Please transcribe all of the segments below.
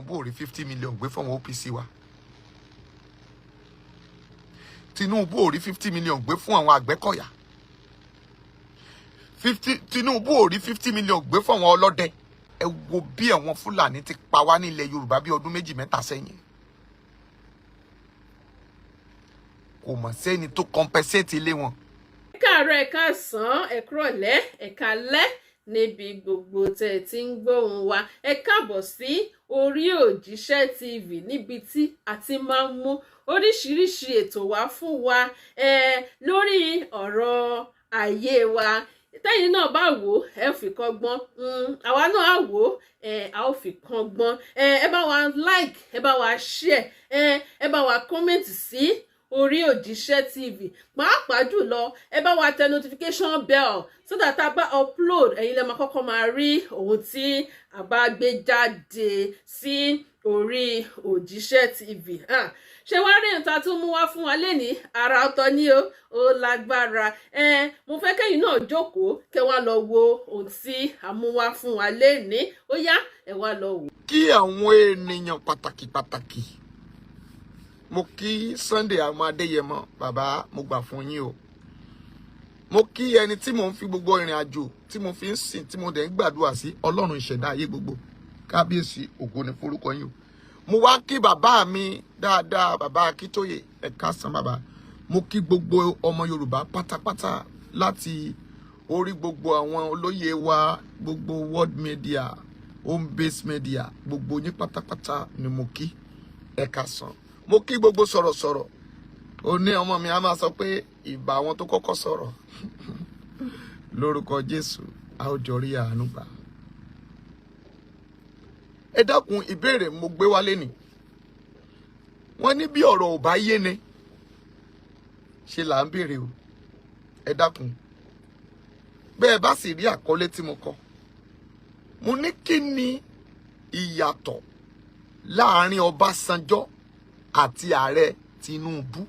Tinubu ò rí 50 million gbé fún àwọn OPC wa. Tinubu ò rí 50 million gbé fún àwọn Àgbẹ̀kọ̀yà. Tinubu ò rí 50 million gbé fún àwọn ọlọ́dẹ. Ẹ wo bí àwọn Fúlàní ti pa wá nílẹ̀ Yorùbá bí ọdún 2-3 sẹ́yìn. Kò mọ̀ sẹ́ni tó compensate ilé wọn. Ẹ káàárọ̀, ẹ káàsán, ẹ kúrọ̀lẹ́, ẹ káalẹ́ níbi gbogbo tẹ́ ẹ ti ń gbóhùn wa. Ẹ káàbọ̀ sí orí Òjíṣẹ́ TV níbi tí a ti máa ń mú oríṣiríṣi ètò wá fún wa lórí ọ̀rọ̀ ayé wa. Tẹ́yin náà bá wò ẹ fi kọ́gbọ́n, àwa náà á wò a ó fi kọ́gbọ́n. Ẹ bá wa like, ẹ bá wa share, ẹ bá wa comment sí orí Òjíṣẹ́ TV. Pàápàá jùlọ ẹ bá wa tẹ notification bell so that a bá upload ẹ̀yin lẹ máa kọ́kọ́ máa rí ohun tí a bá gbé jáde sí orí Òjíṣẹ́ TV. Ṣé wá rí nǹkan tó mú wá fún wa lénìí? Ara ọ̀tọ̀ ni ó lágbára. Mo fẹ́ kẹ́yin náà jókòó kẹ́ wá lọ wo ohun tí a mú wá fún wa lénìí. Ó yá ẹ wá lọ wò. Kí àwọn ènìyàn pàtàkì. Mo kí Sunday àwọn Adéyẹmọ, bàbá mo gbà fún yín o. Mo kí ẹni tí mo ń fi gbogbo ìrìn àjò tí mo fi ń sìn tí mo dẹ̀ ń gbàdúrà sí Ọlọ́run ìṣẹ̀dá ayé gbogbo. Kábíyèsí ògo ni forúkọ yín o. Mo wá kí bàbá mi dáadáa, bàbá Akíntóyè, ẹ káàsán bàbá. Mo kí gbogbo ọmọ Yorùbá pátápátá láti orí gbogbo àwọn olóyè wa, gbogbo world media, home base media, gbogbo yín pátápátá ni mo kí, ẹ káàsán. Mo kí gbogbo sọ̀rọ̀sọ̀rọ̀. Ó ní ọmọ mi a máa sọ pé ìbà àwọn tó kọ́kọ́ sọ̀rọ̀. Lórúkọ Jésù, a ó jọ rí àánú gbà. Ẹ dákun ìbéèrè mo gbé wálé ni. Wọ́n ní bí ọ̀rọ̀ ò bá yé ni ṣe là ń béèrè o. Ẹ dákun. Bẹ́ẹ̀ bá sì rí àkọlé tí mo kọ. Mo ní kí ni ìyàtọ̀ láàrin Ọbásanjọ́ àti ààrẹ Tinubu?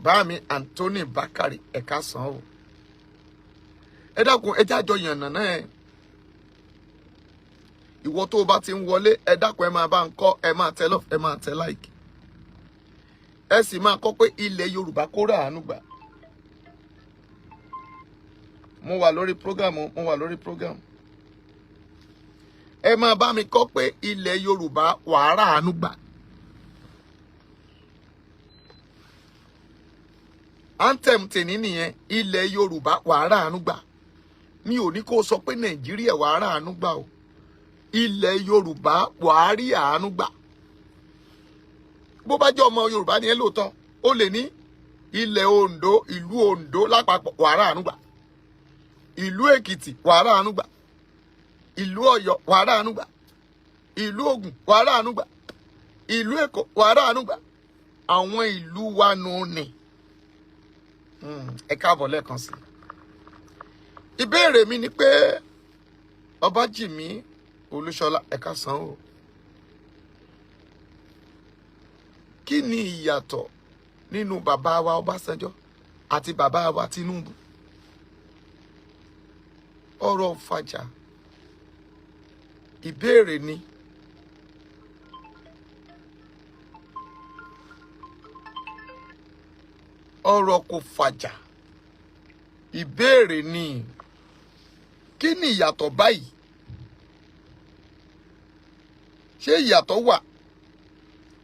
Báàmí Anthony Bakari ẹ káàsán o. Ẹ dákun ẹ jájọ yànnà náà. Ìwọ tó bá ti ń wọlé ẹ dákun ẹ máa bá ń kọ, ẹ máa tẹ love, ẹ máa tẹ like. Ẹ sì máa kọ pé ilẹ̀ Yorùbá kó rà àánú gbà. Mo wà lórí program. Ẹ máa bá mi kọ pé ilẹ̀ Yorùbá wà rà àánú gbà. Anthem tèní nìyẹn, ilẹ̀ Yorùbá wà rà àánú gbà. Mi ò ní kó sọ pé Nàìjíríà wà rà àánú gbà o. Ilẹ̀ Yorùbá wà rí àánú gbà. Bó bá jẹ́ ọmọ Yorùbá ni ẹ lóòótọ́, ó lè ní ilẹ̀ Ondo, ìlú Ondo lápapọ̀ wà rà àánú gbà. Ìlú Èkìtì wà rà àánú gbà. Ìlú Ọ̀yọ́ wà rà àánú gbà. Ìlú Ògùn wà rà àánú gbà. Ìlú Èkó wà rà àánú gbà. Àwọn ìlú wa nù ni. Ẹ káàbọ̀ lẹ́ẹ̀kan sí. Ìbéèrè mi ni pé Ọbájìmí Olúṣọlá ẹ káàsán o. Kí ni ìyàtọ̀ nínú bàbá wa Ọbásanjọ́ àti bàbá wa Tinubu? Ọ̀rọ̀ fàjà. Ìbéèrè ni. Ọ̀rọ̀ kò fàjà. Ìbéèrè ni. Kí ni ìyàtọ̀ báyìí? Ṣé ìyàtọ̀ wà?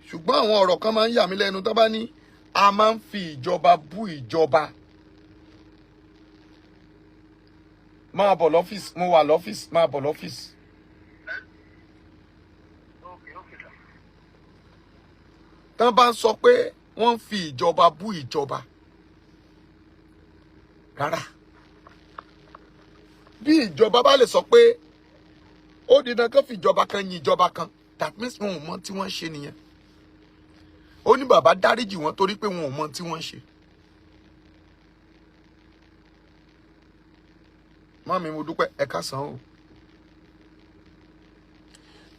Ṣùgbọ́n àwọn ọ̀rọ̀ kan máa ń yà mí lẹ́nu tó bá ní a máa ń fi ìjọba bú ìjọba. Máa bọ̀ lọ́fíìsì, mo wà lọ́fíìsì, máa bọ̀ lọ́fíìsì. Tán bá ń sọ pé wọ́n ń fi ìjọba bú ìjọba. Rárá. Bí ìjọba bá lè sọ pé ó di dandan fi ìjọba kan yin ìjọba kan, that means wọn ò mọ tí wọ́n ṣe nìyẹn. Ó ní bàbá dáríjì wọn torí pé wọn ò mọ tí wọ́n ṣe. Mami mo dúpẹ́ ẹ káàsán o.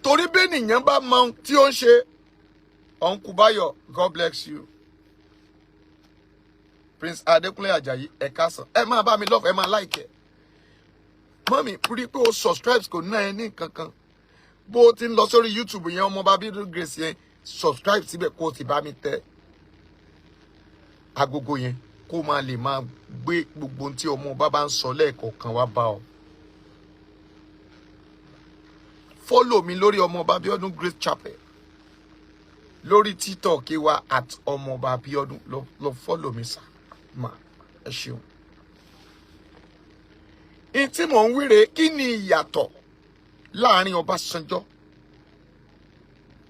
Torí bí ènìyàn bá mọ ohun tí ó ń ṣe, Uncle Bayo, God bless you. Prince Adekunle Ajayi ẹ káàsán. Ẹ máa bá mi love, ẹ máa like ẹ. Mọ́mì rí pé o subscribe kò ná ẹ ní kankan. Bó ti ń lọ sórí YouTube yẹn ọmọ bàbí Grace yẹn subscribe síbẹ̀ kó o ti bá mi tẹ agogo yẹn kó máa lè máa gbé gbogbo ohun tí ọmọ bàbá ń sọ lẹ́ẹ̀kọ̀ọ̀kan wá bá ọ. Follow mi lórí ọmọ bàbí ọdún Grace Chapel. Lórí TikTok wa at ọmọ bàbí ọdún lọ follow mi sá. Ma ẹ ṣeun. In tí mò ń wíre kí ni ìyàtọ̀ láàrin Ọbásanjọ́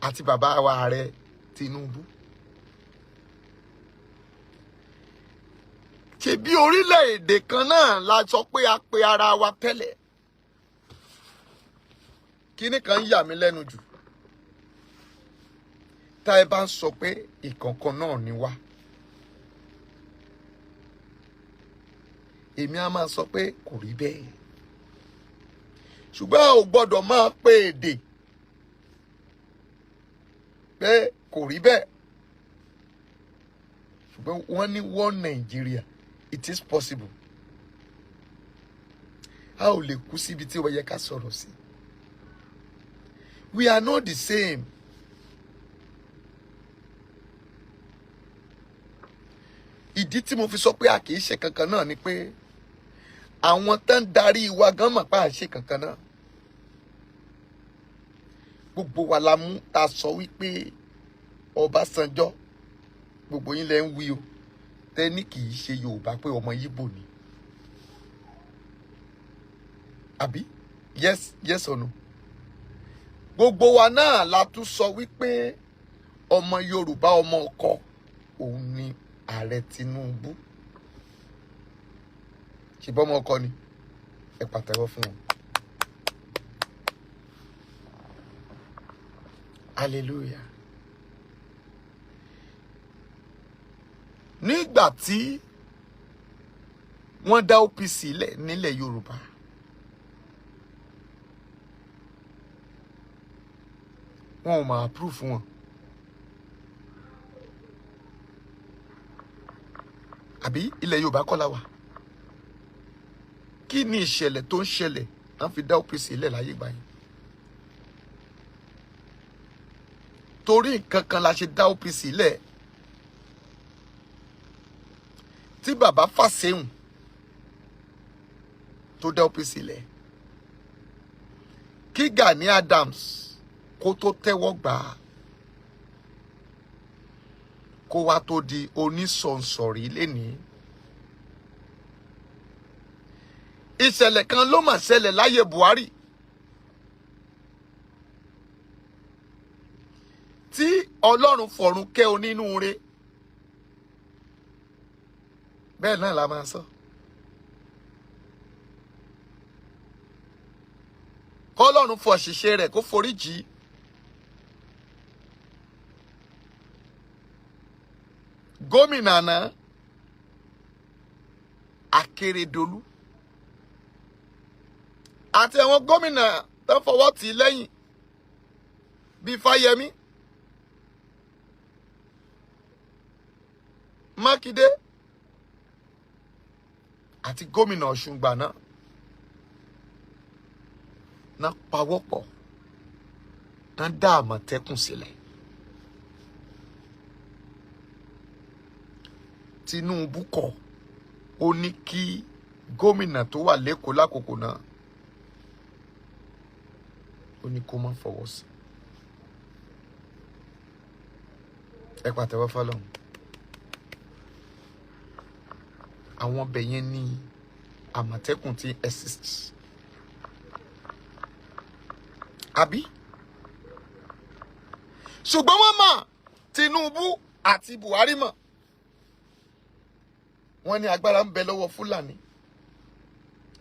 àti bàbá wa ààrẹ Tinubu? Ṣé bí orílẹ̀-èdè kan náà la sọ pé a pe ara wa tẹ́lẹ̀? Kíní kan yà mí lẹ́nu jù. Tá ẹ bá ń sọ pé ìkọ̀ọ̀kan náà ni wá. Èmi á máa sọ pé kò rí bẹ́ẹ̀. Ṣùgbọ́n a ò gbọ́dọ̀ máa pe èdè pé kò rí bẹ́ẹ̀. Ṣùgbọ́n wọ́n ní one Nigeria. It is possible. A ò lè kú síbi tí ó yẹ ká sọ̀rọ̀ sí. We are not the same. Ìdí tí mo fi sọ pé a kì í ṣe kankan náà ni pé àwọn tán darí wa gan mọ̀ pé à ń ṣe kankan náà. Gbogbo wa la mú ta sọ wípé Ọbásanjọ́ gbogbo yín lẹ ń wí o tẹ́ni kì í ṣe Yorùbá pé ọmọ Yíbò ni. Àbí? Yes or no? Gbogbo wa náà la tún sọ wípé ọmọ Yorùbá ọmọ ọkọ òun ni ààrẹ Tinubu. Ṣùgbọ́n ọmọ ọkọ ni ẹ pàtẹ́wọ́ fún wọn. Hallelujah. Nígbà tí wọ́n dá OPC nílẹ̀ Yorùbá, wọn ò máa approve wọn. Àbí ilẹ̀ Yorùbá kọ́ la wà. Kí ni ìṣẹ̀lẹ̀ tó ń ṣẹlẹ̀ wọ́n fi dá OPC lẹ̀ láyé ìgbà yẹn? Torí nǹkan kan la ṣe dá OPC lẹ̀. Tí bàbá Fáṣẹ̀hùn tó dá OPC lẹ̀, kí Gani Adams kó tó tẹ́wọ́ gbà á, kó wá tó di onísọ̀nsọ̀rí lénìí. Ìṣẹ̀lẹ̀ kan ló mà ṣẹlẹ̀ láyé Buhari tí Ọlọ́run fọ̀run kẹ́ onínúure. Bẹ́ẹ̀ náà la máa sọ. Kọ́lọ́run fọ̀ ṣìṣe rẹ̀ kó foríjì. Gómìnà náà Akérédolú àti àwọn gómìnà tó fọwọ́ tì í lẹ́yìn bíi Fáyẹmí, Mákindé àti gómìnà Ọ̀ṣun gbà náà pawọ́pọ̀ náà dá Àmọ̀tẹ́kùn sílẹ̀. Tinubu kọ̀, ó ní kí gómìnà tó wà lẹ́kọ̀ọ́ lákòókò náà ó ní kó má fọwọ́ sí. Ẹ pàtẹ́wọ́ fọ́lọ́run. Àwọn ọbẹ̀ yẹn ní Àmọ̀tẹ́kùn tí exist. Àbí? Ṣùgbọ́n wọ́n mọ̀, Tinubu àti Buhari mọ̀. Wọ́n ní agbára ń bẹ lọ́wọ́ Fúlàní.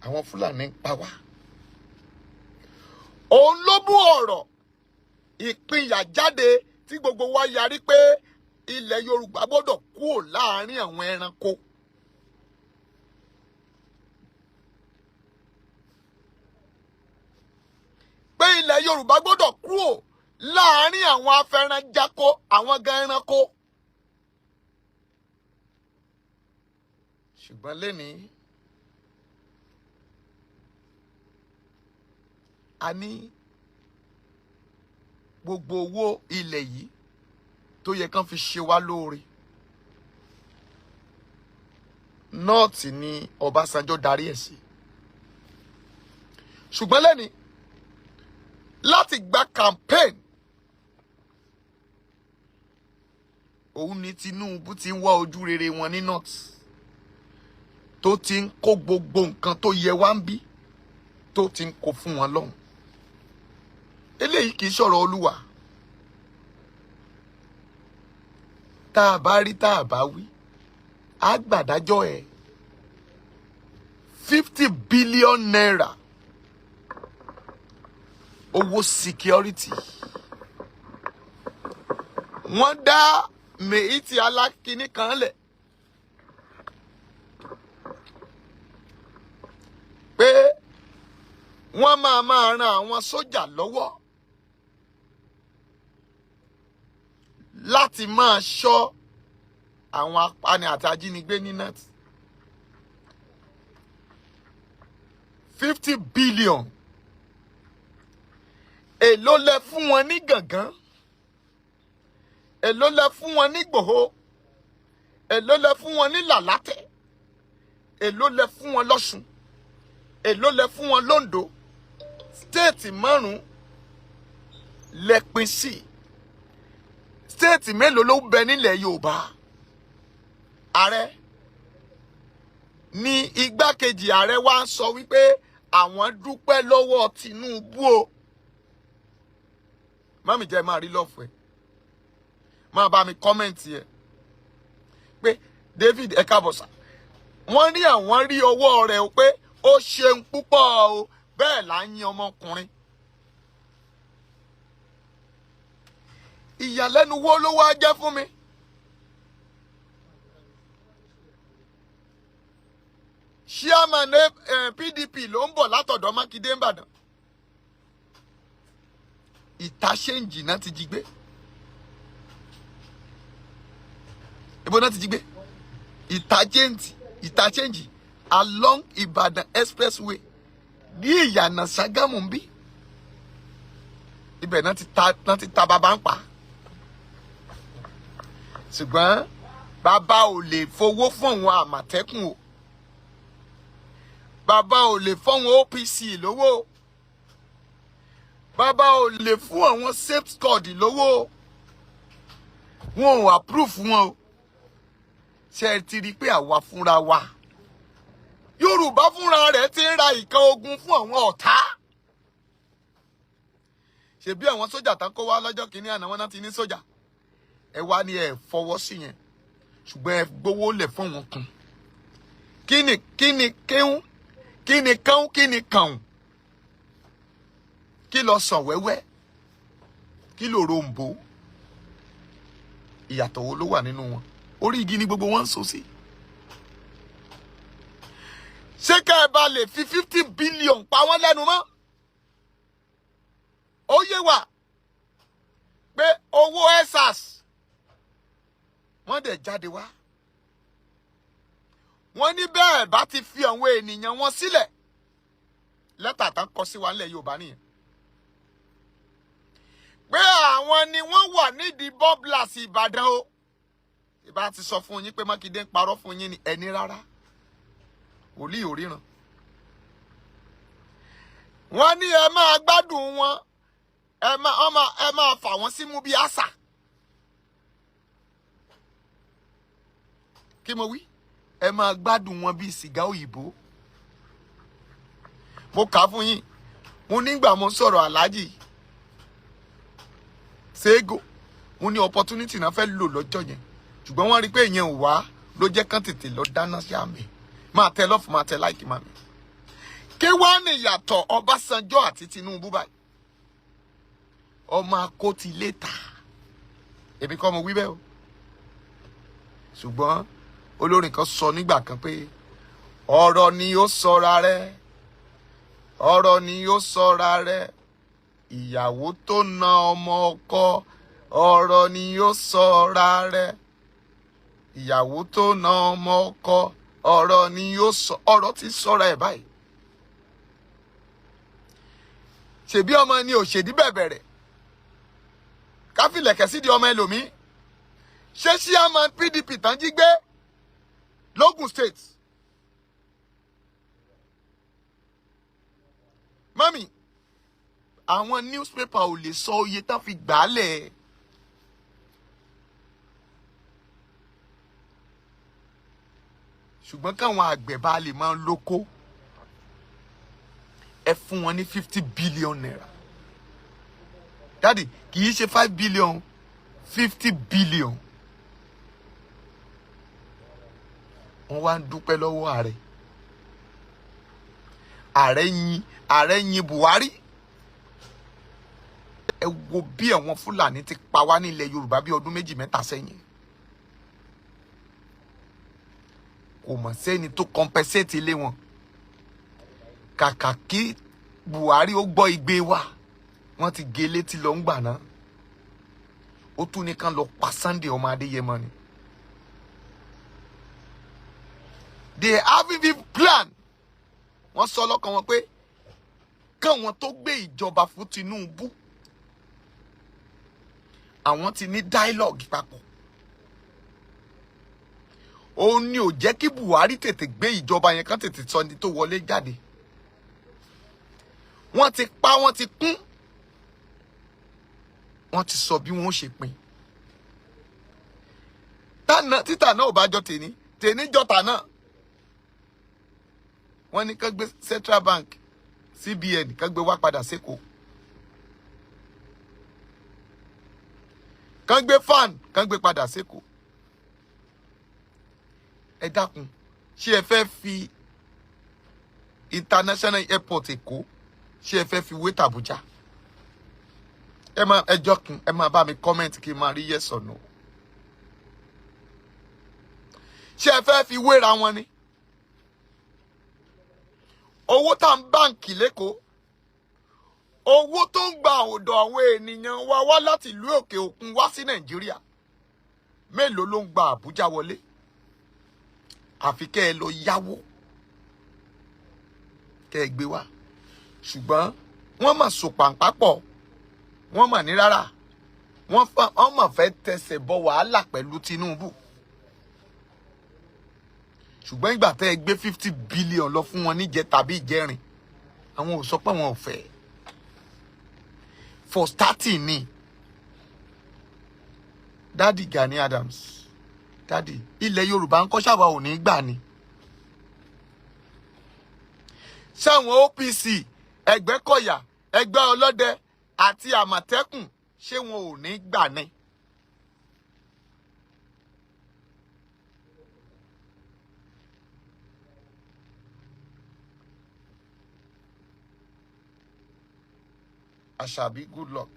Àwọn Fúlàní ń pa wá. Òun ló bú ọ̀rọ̀ ìpínyà jáde tí gbogbo wa yarí pé ilẹ̀ Yorùbá gbọ́dọ̀ kúrò láàárín àwọn ẹranko. Pé ilẹ̀ Yorùbá gbọ́dọ̀ kúrò láàárín àwọn afẹranjako, àwọn gan ẹranko. ṣùgbọ́n lẹ́ni a ní gbogbo owó ilẹ̀ yìí tó yẹ kán fi ṣe wá lóore nọ́ọ̀tì ni Ọbásanjọ́ darí ẹ̀ sí. ṣùgbọ́n lẹ́ni láti gba campaign òun ni Tinubu ti ń wá ojú rere wọn ní north tó ti ń kó gbogbo nǹkan tó yẹ wá ń bí tó ti ń kó fún wọn lọ́hùn. eléyìí kì í sọ̀rọ̀ Olúwa. tá a bá rí tá a bá wí á gbàdájọ́ ẹ̀ 50 billion naira owó security. wọ́n dá mèyítì alákìíní kan lẹ̀ pé wọ́n máa ran àwọn sójà lọ́wọ́ láti máa ṣọ́ àwọn apani àti ajínigbé ní net. 50 billion èló lẹ fún wọn ní Gàngán, èló lẹ fún wọn ní Ìgbòho, èló lẹ fún wọn ní Làlátẹ̀, èló lẹ fún wọn lọ́ṣun, èló lẹ fún wọn lóńdó. stéètì 5 lẹ pín sí. stéètì mélòó ló bẹ nílẹ̀ Yorùbá? ààrẹ ní igbákejì ààrẹ wa ń sọ wípé àwọn dúpẹ́ lọ́wọ́ Tinubu o. mami jẹ́ máa rí lọ́fù ẹ̀ máa bá mi kọ́mẹ̀ntì ẹ̀ pé David Ekabosa wọ́n ní àwọn rí owó rẹ̀ o pé ó ṣeun púpọ̀ o bẹ́ẹ̀ là ń yin ọmọkùnrin. ìyàlẹ́nu wo ló wá jẹ́ fún mi? chairman PDP ló ń bọ̀ látọ̀dọ̀ Mákindé ńbàdàn. ìtàṣẹ́ǹjì náà ti jí gbé. ibo náà ti jí gbé? ìtàṣẹ́ǹjì along Ìbàdàn expressway ní ìyànà Ṣàgámù ń bí. ibẹ̀ náà ti ta bàbá ń pa. ṣùgbọ́n bàbá ò lè fowó fún àwọn Àmọ̀tẹ́kùn o. bàbá ò lè fún àwọn OPC lówó. bàbá ò lè fún àwọn safe squad lówó. wọn ò approve wọn o. ṣé ẹ ti rí i pé àwa fúnra wa Yorùbá fúnra rẹ̀ ti ń ra ìkan ogun fún àwọn ọ̀tá. ṣebí àwọn sójà tán kó wá lọ́jọ́ kìíní àná wọn náà ti ní sójà. ẹ wá ní ẹ fọwọ́ sí yẹn ṣùgbọ́n ẹ gbowó lẹ̀ fún wọn kan. kíni kéhùn kíni kán kíni kàn kí lọ sàn wẹ́wẹ́ kí ló rombo ìyàtọ̀ wo ló wà nínú wọn? orí igi ni gbogbo wọn ń so sí. ṣé ká ẹ bá lè fi 50 billion pa wọ́n lẹ́nu mọ́? ó yé wa pé owó ESAS wọ́n dẹ̀ jáde wá. wọ́n ní bẹ́ẹ̀ bá ti fi àwọn ènìyàn wọn sílẹ̀. lẹ́tà tán kọ sí wa nílẹ̀ Yorùbá nìyẹn. pé àwọn ni wọ́n wà nídìí bọ́blas Ìbàdàn o. ìbá ti sọ fún yín pé Mákindé ń parọ́ fún yín ní ẹni rárá. wòlíì ò ríran. wọ́n ní ẹ máa gbádùn wọn ẹ máa fà wọ́n símú bí àṣà. kí mo wí? ẹ máa gbádùn wọn bí sìgá òyìnbó. mo kà á fún yín. mo nígbà mo sọ̀rọ̀ Alhaji Sego mo ní opportunity náà fẹ́ lò lọ́jọ́ yẹn ṣùgbọ́n wọ́n rí pé ìyẹn ò wá ló jẹ́ kán tètè lọ dáná sí àmì. máa tẹ lọ́fù máa tẹ láìkí máa mi. kí wá ní ìyàtọ̀ Ọbásanjọ́ àti Tinubu báyìí? ọmọ akóti létà èmi kọ́ mo wí bẹ́ẹ̀ o. ṣùgbọ́n olórin kan sọ nígbà kan pé ọ̀rọ̀ ni ó sọra rẹ̀, ọ̀rọ̀ ni ó sọra rẹ̀, ìyàwó tó na ọmọ ọkọ, ọ̀rọ̀ ni ó sọra rẹ̀, ìyàwó tó na ọmọ ọkọ, ọ̀rọ̀ ni yóò sọ, ọ̀rọ̀ ti sọ̀rọ̀ ẹ̀ báyìí. Ṣebí ọmọ ni òṣèdí bẹ̀bẹ̀rẹ̀ káfílẹ̀kẹ̀ sí di ọmọ ẹlòmí. Ṣé chairman PDP tán jí gbé l'Ogun State? Mami, àwọn newspaper ò lè sọ iye tán fi gbàálẹ̀. Ṣùgbọ́n káwọn àgbẹ̀ bá lè máa lóko, ẹ fún wọn ní 50 billion naira. Daddy, kì í ṣe 5 billion, 50 billion. Wọ́n wá ń dúpẹ́ lọ́wọ́ ààrẹ. Ààrẹ yin Buhari. Ẹ wo bí àwọn Fúlàní ti pa wá nílẹ̀ Yorùbá bí ọdún 2-3 sẹ́yìn. Kò mọ̀ sẹ́ni tó compensate ilé wọn. Kàkà kí Buhari ó gbọ́ igbe wa, wọ́n ti gé létí lọ ń gbà náà. Ó tún ní kán lọ pa Sunday ọmọ Adéyẹmọ ni. They have a plan. Wọ́n sọ lọ́kàn wọn pé káwọn tó gbé ìjọba fún Tinubu, àwọn ti ní dialogue papọ̀. Òun ni ò jẹ́ kí Buhari tètè gbé ìjọba yẹn, kán tètè sọ ní tó wọlé jáde. Wọ́n ti pa, wọ́n ti kún. Wọ́n ti sọ bí wọ́n ṣe pín. Títà náà ò bá jọ tèní, tèní jọta náà. Wọ́n ní kán gbé Central Bank, CBN, kán gbé wá padà sékòó. Kán gbé fan, kán gbé padà sékòó. Ẹ dákun, ṣé ẹ fẹ́ fi International Airport Èkó, ṣé ẹ fẹ́ fi wé t'Abuja? Ẹ jọkun, ẹ máa bá mi comment kí n máa rí yes or no. Ṣé ẹ fẹ́ fi wéra wọn ni? Owó tá ń báǹkì l'Ékòó, owó tó ń gba ọ̀dọ̀ àwọn ènìyàn wá láti ìlú òkè òkun wá sí Nàìjíríà, mélòó ló ń gba Àbújá wọlé? Àfi kẹ́ ẹ lọ yáwó, kẹ́ ẹ gbé wá. Ṣùgbọ́n wọ́n mà so pàǹpápọ̀, wọ́n mà ní rárá, wọ́n mà fẹ́ tẹsẹ̀ bọ wàhálà pẹ̀lú Tinubu. Ṣùgbọ́n ìgbà tẹ́ ẹ gbé 50 billion lọ fún wọn níjẹ tàbí ìjẹrin, àwọn ò sọ pé wọn ò fẹ́. For starting ni Daddy Gani Adams, Daddy, ilẹ̀ Yorùbá ń kọ́ ṣàwà ò ní gbà ni. Ṣáwọn OPC, Ẹgbẹ́kọ̀yà, ẹgbẹ́ ọlọ́dẹ àti Àmọ̀tẹ́kùn, ṣé wọn ò ní gbà ni? Àṣàbí, good luck.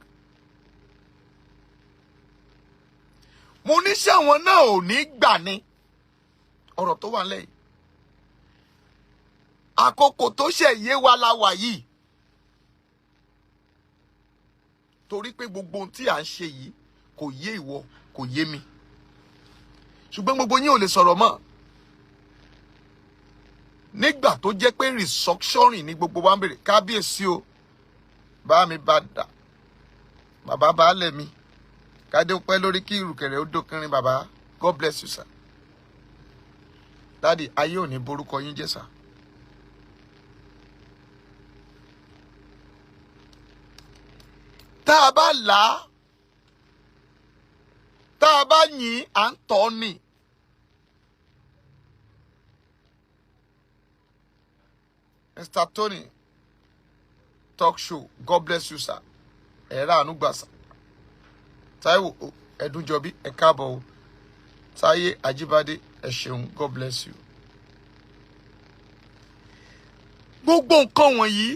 Mo ní ṣé àwọn náà ò ní gbà ni? Ọ̀rọ̀ tó wà lẹ́yìn. Àkókò tó ṣe yé wa la wà yìí. Torí pé gbogbo ohun tí à ń ṣe yìí kò yé ìwọ, kò yé mi. Ṣùgbọ́n gbogbo yín ò lè sọ̀rọ̀ mọ́. Nígbà tó jẹ́ pé restructuring ni gbogbo wa ń bèrè, kábíyèsí o, bá mi bá dà, bàbá baálẹ̀ mi, kádé ó pẹ́ lórí kí ìrùkẹ̀rẹ̀ ó dókínrin bàbá. God bless you, sir. Daddy, ayé ò ní borúkọ yín jẹ́ sir. Tá a bá là á, tá a bá yìn à ń tọ́ ni. Mr. Tony, talk show. God bless you, sir. Ẹ̀rá àánú gbà sir. Táíwò Ẹ̀dúnjọbí, ẹ káàbọ̀ o. Táyé Ajíbádé, ẹ ṣeun. God bless you. Gbogbo nǹkan wọ̀nyí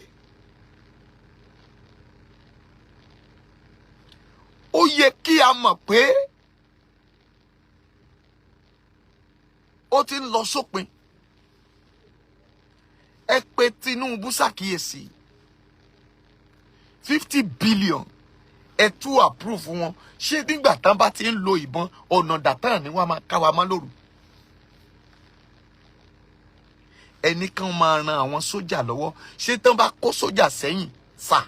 ó yẹ kí a mọ̀ pé ó ti ń lọ sópin. Ẹ pè Tinubu ṣàkíyèsí 50 billion ẹ tú approve wọn. Ṣé nígbà tán bá ti ń lo ìbọn ọ̀nà dàtàn ni wọ́n máa ká wa mọ́ lóru? ẹni kan máa ran àwọn sójà lọ́wọ́ ṣé tán bá kó sójà sẹ́yìn sà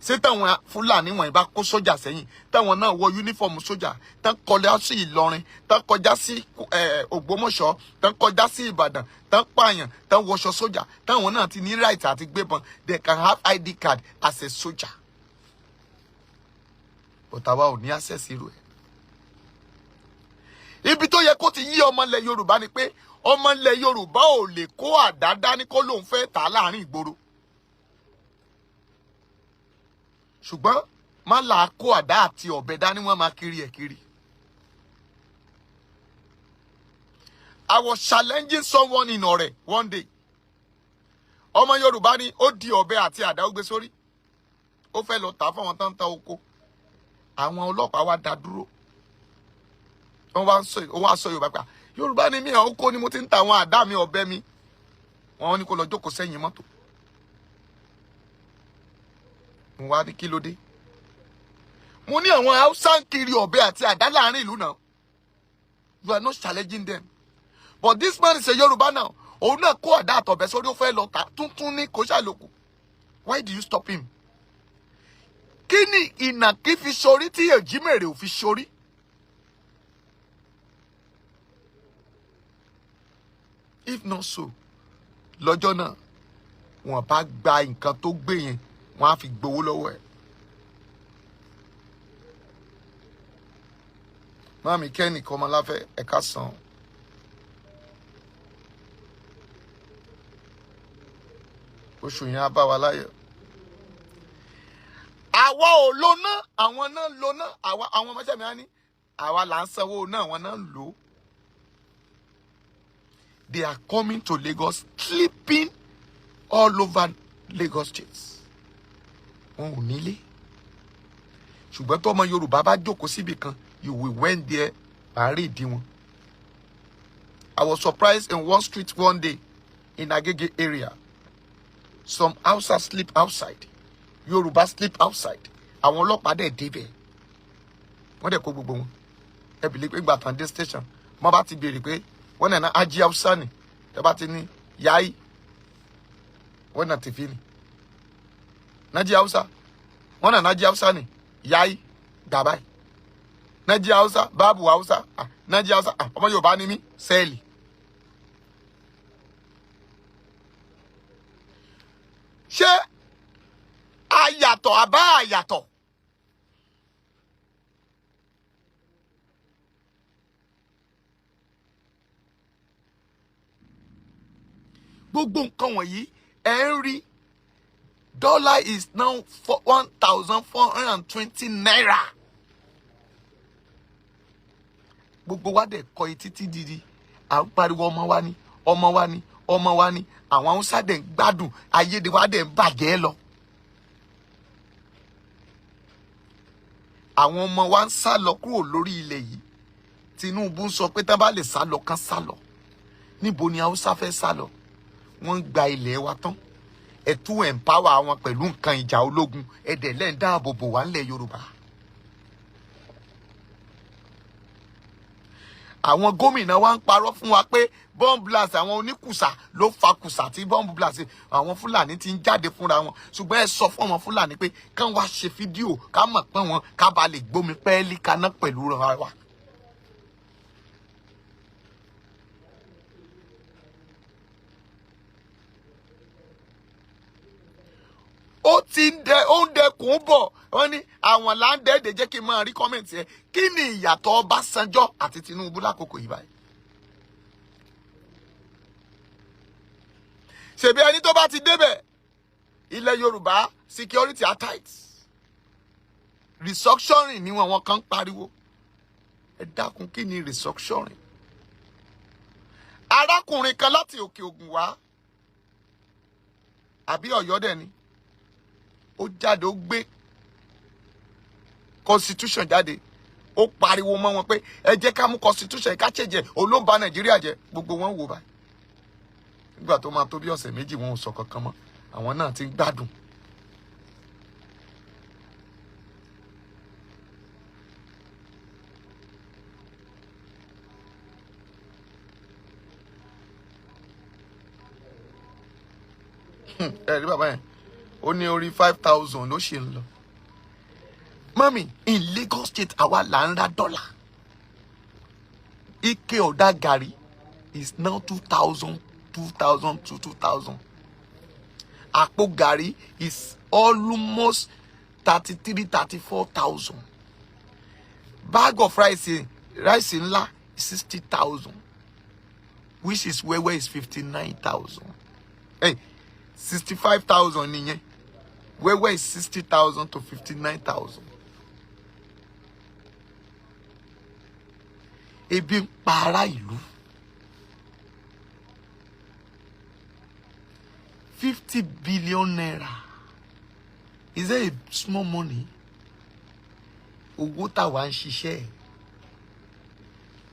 ṣé táwọn Fúlàní wọ̀nyí bá kó sójà sẹ́yìn táwọn náà wọ yúnífọ̀mù sójà tán kọjá sí Ìlọrin tán kọjá sí Ògbómọ̀ṣọ́ tán kọjá sí Ìbàdàn tán pààyàn tán wọṣọ sójà táwọn náà ti ní right àti gbébọn they can have ID card as a soldier but àwa ò ní access irú ẹ̀. Ibi tó yẹ kó ti yí ọmọ ilẹ̀ Yorùbá ni pé ọmọ ilẹ̀ Yorùbá ò lè kó àdá dání kó lóun fẹ́ tà láàrin ìgboro. Ṣùgbọ́n má là á kó àdá àti ọ̀bẹ dání wọ́n máa kiri ẹ̀ kiri. I was challenging someone in Ọ̀rẹ́ one day. Ọmọ Yorùbá ni ó di ọ̀bẹ àti àdá ó gbé sórí. Ó fẹ́ lọ tà fún àwọn tó ń ta oko. Àwọn ọlọ́pàá wá dá dúró. Wọ́n wá sọ Yorùbá pé Yorùbá ni mí oko ni mo ti ń ta àwọn àdá mi ọ̀bẹ mi. Wọ́n ní kó lọ jókòó sẹ́yìn mọ́tò. Mo wá ní kí ló dé? Mo ní àwọn Hausa ń kiri ọ̀bẹ àti àdá láàrin ìlú náà. You are not challenging them. But this man is a Yoruba now. Òun náà kó àdá àtọ̀bẹ sórí ó fẹ́ lọ tà tuntun ní kò ṣàlòkù. Why do you stop him? Kí ni ìnàkí fi ṣorí tí Èjìmèrè ò fi ṣorí? If not so, lọ́jọ́ náà wọ́n bá gba nǹkan tó gbé yẹn wọ́n á fi gbowó lọ́wọ́ ẹ̀. Mami Kenny Kọ́mọláfẹ́ ẹ̀ka sàn. Oṣù yẹn á bá wa láyọ̀. Àwa ò lo ná, àwọn náà lo ná, àwọn ọmọọṣẹ́ mi á ní àwa là ń sanwó náà, àwọn náà ń lò ó. They are coming to Lagos, sleeping all over Lagos streets. Wọn ò nílé. Ṣùgbọ́n tó ọmọ Yorùbá bá jókòó síbì kan, you will went there, àárí ìdí wọn. I was surprised in one street one day in Agege area. Some Hausa sleep outside. Yoruba sleep outside. Àwọn ọlọ́pàá dẹ̀ débẹ̀. Wọ́n dẹ̀ kó gbogbo wọn. Ẹ bìlí pé ìgbà tán dé station. Mo bá ti béèrè pé wọ́n nana ají Hausa ni. Tẹ́ bá ti ní yáì. Wọ́n nà tìfí ni. Nájí Hausa. Wọ́n nana ají Hausa ni. Yáì. Dàbáì. Nájí Hausa. Báàbù Hausa. Nájí Hausa. Ọmọ Yorùbá ni mí. Sẹ́ẹ̀lì. Ṣé àyàtọ̀ àbá àyàtọ̀? Gbogbo nǹkan wọ̀nyí ẹ̀ ń rí. Dollar is now 1,420 naira. Gbogbo wa dẹ̀ kọ etí tí didi. À ń pariwo ọmọ wa ni, ọmọ wa ni, ọmọ wa ni. Àwọn Hausa dẹ̀ ń gbádùn, ayédè wa dẹ̀ ń bàjẹ́ lọ. Àwọn ọmọ wa ń sá lọ kúrò lórí ilẹ̀ yìí. Tinubu sọ pé tá bá lè sá lọ kán sá lọ. Níbo ni Hausa fẹ́ sá lọ? Wọ́n gba ilẹ̀ wa tán. Ẹ tún empower wọn pẹ̀lú nǹkan ìjà ológun. Ẹ dẹ̀ lẹ́ ń dáàbò bò wá nílẹ̀ Yorùbá. Àwọn gómìnà wa ń parọ́ fún wa pé bomb blast àwọn oníkùsà ló fa kùsà tí bomb blast àwọn Fúlàní ti ń jáde fúnra wọn. Ṣùgbọ́n ẹ sọ fún àwọn Fúlàní pé kán wá ṣe fídíò ká mọ̀ pé wọn ká ba lè gbómi pẹ́ẹ́lí kaná pẹ̀lú ra wa. Ó ń dẹkùn bọ̀ wọ́n ní àwọn láńdẹ́ẹ̀dẹ̀ jẹ́ kí n máa rí kọ́mẹ̀ntì ẹ̀. Kí ni ìyàtọ̀ Ọbásanjọ́ àti Tinubu lákòókò yìí báyìí? Ṣèbí ẹni tó bá ti débẹ̀ ilẹ̀ Yorùbá security are tight. Restructuring ni wọn kan pariwo. Ẹ dákun kí ni restructuring? Arákùnrin kan láti Òkè Ògùn wá àbí Ọ̀yọ́ dẹ̀ ni. Ó jáde ó gbé constitution jáde ó pariwo mọ́ wọn pé ẹ jẹ́ ká mú constitution ká ṣe jẹ olóńgbà Nàìjíríà jẹ gbogbo wọn wò báyìí. Nígbà tó máa tó bí ọ̀sẹ̀ méjì wọn ò sọ kankan mọ́ àwọn náà ti ń gbádùn. ẹ̀rí bàbá yẹn ó ní orí 5,000 ló ṣe ń lọ. Mami, in Lagos State àwa là ń ra dollar. Ike ọ̀dà gàrí is now 2,000 to 2,000. Àpò gàrí is almost 33,000-34,000. Bag of rice ńlá is 60,000, which is where is 59,000. Hey, 65,000 nìyẹn. Where is 60,000 to 59,000. Ebi ń pa ará ìlú. 50 billion naira. Is that a small money? Owó tá wá ń ṣiṣẹ́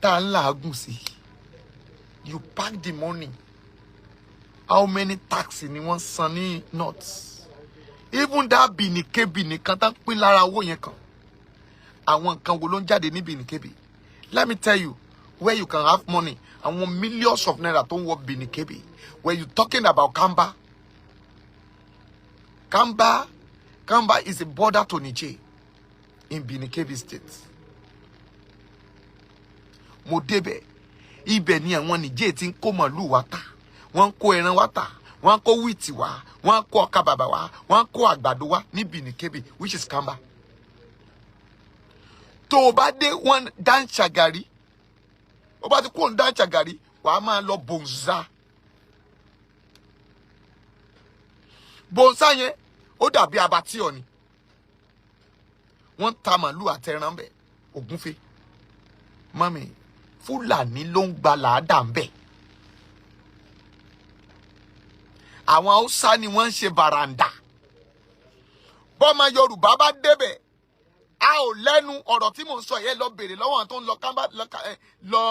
tá ń làágùn sí. You pack the money. How many taxes ni wọ́n san ní north? Even that Binikebi nìkan tá pín lára owó yẹn kan. Àwọn nǹkan wo ló ń jáde ní Binikebi? Let me tell you where you can have money. Àwọn millions of naira tó ń wọ Binikebi. When you talking about Kamba, Kamba is a border to Niger in Binikebi State. Mo débẹ̀, ibẹ̀ ni àwọn Niger tí ń kó màlúù wá tà, wọ́n ń kó ẹran wá tà, wọ́n ń kó wíìtì wá, wọ́n ń kó ọkà bàbà wá, wọ́n ń kó àgbàdo wá ní Binikebi, which is Kamba. Tó o bá dé wọ́n Danchagari, o bá ti kó Danchagari, wàá máa lọ Bonza. Bonza yẹn ó dàbí abattoir ni. Wọ́n ta màlúù àtẹran bẹ̀, ògúnfe. Mami, Fulani ló ń gba làádà ń bẹ̀. Àwọn Hausa ni wọ́n ń ṣe bàràǹdà. Bọ́mọ Yorùbá bá débẹ̀, a ò lẹ́nu ọ̀rọ̀ tí mò ń sọ yẹn lọ bèrè lọ́wọ́ àwọn tó ń lọ Kamba lọ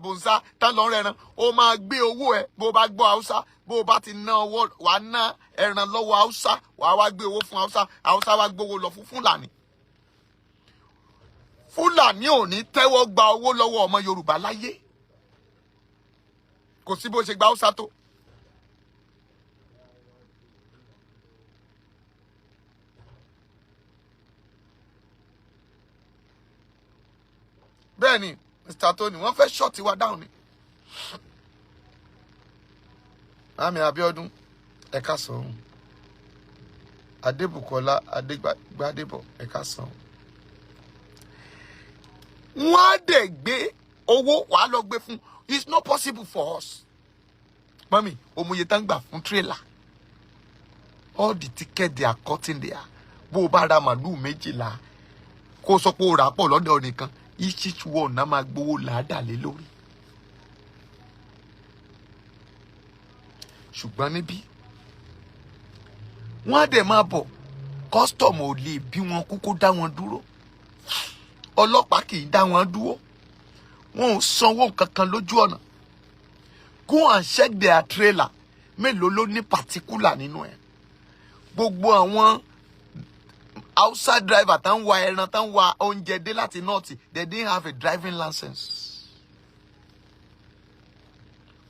Bonza tán lọ rẹran. O máa gbé owó ẹ bó bá gbọ́ Hausa, bó bá ti ná owó wàá ná ẹran lọ́wọ́ Hausa, wàá wá gbé owó fún Hausa, Hausa wá gbówó lọ fún Fulani. Fulani ò ní tẹ́wọ́ gba owó lọ́wọ́ ọmọ Yorùbá láyé. Kò sí bó ṣe gba Hausa tó. Bẹ́ẹ̀ni, Mr. Tony, wọ́n fẹ́ ṣọ́ọ̀tì wa dáhùn ni. Mami Abiodun, ẹ̀ka sọ̀rọ̀. Adébùkọ́lá Adégbádébọ̀, ẹ̀ka sọ̀rọ̀. Wọ́n á dẹ̀ gbé owó wàá lọ gbé fún. It's not possible for us. Mami, omoye tán gbà fún trailer. All the tickets they are cutting there. Bó o bá ra màlúù 12, kó sọ pé o rà pọ̀ lọ́dọ̀ nìkan. Each one na máa gbowó làádà lé lórí. Ṣùgbọ́n níbí wọ́n á dẹ̀ máa bọ̀, custom ò lè bí wọn kúkú dá wọn dúró. Ọlọ́pàá kì í dá wọn dúró. Wọn ò sanwó kankan lójú ọ̀nà. Go and check their trailer. Mélòó ló ní particular nínú ẹ̀. Gbogbo àwọn outside driver tán wá ẹran tán wá oúnjẹ dé láti north, they didn't have a driving license.